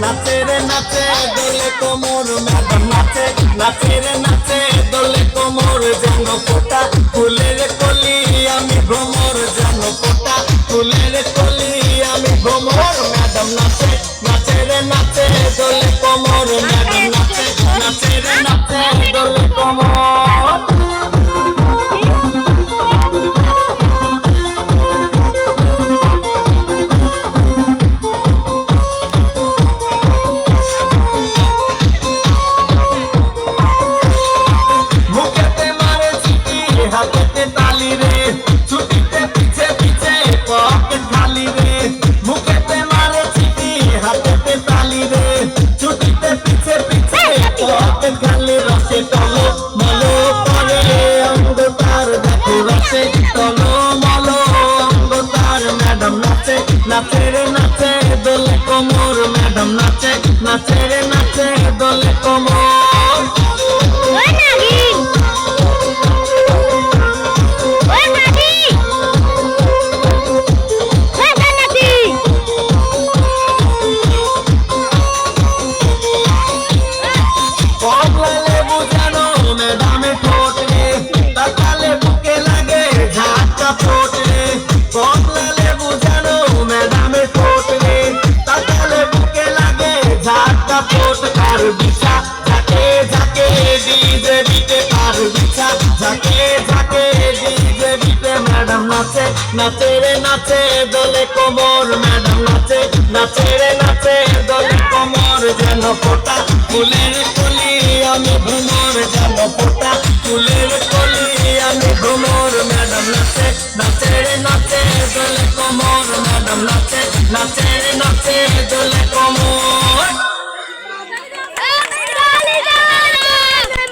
নাচে রে নাচে দোলে কোমর ম্যাডাম নাচে নাচে রে নাচে দোলে কোমর যেন ফোটা ফুলের কলি আমি ভ্রমর যেন ফোটা ফুলের কলি আমি ভ্রমর ম্যাডাম নাচে নাচে রে নাচে দোলে কোমর ম্যাডাম নাচে নাচে রে নাচে দোলে কোমর হাতে তালি রে ছুটিতে পিছে পিছে পকেট খালি রে মুখেতে মারে চিঠি হাতেতে তালি রে ছুটিতে পিছে পিছে পকেট খালি রসে টলো মলো করে অঙ্গ তার দেখো রসে টলো মলো অঙ্গ তার ম্যাডাম নাচে নাচে রে নাচে দোলে কোমর ম্যাডাম নাচে নাচে রে নাচে দোলে কোমর बिछा जाके जाके डीजे बीटे पार बिछा जाके जाके डीजे बीटे मैडम नाचे नाचे रे नाचे दोले कोमर मैडम नाचे नाचे रे नाचे दोले कोमर जेन फोटा फुलेर कली आमी भ्रमर जेन फोटा फुलेर कली आमी भ्रमर मैडम नाचे नाचे रे नाचे दोले कोमर मैडम नाचे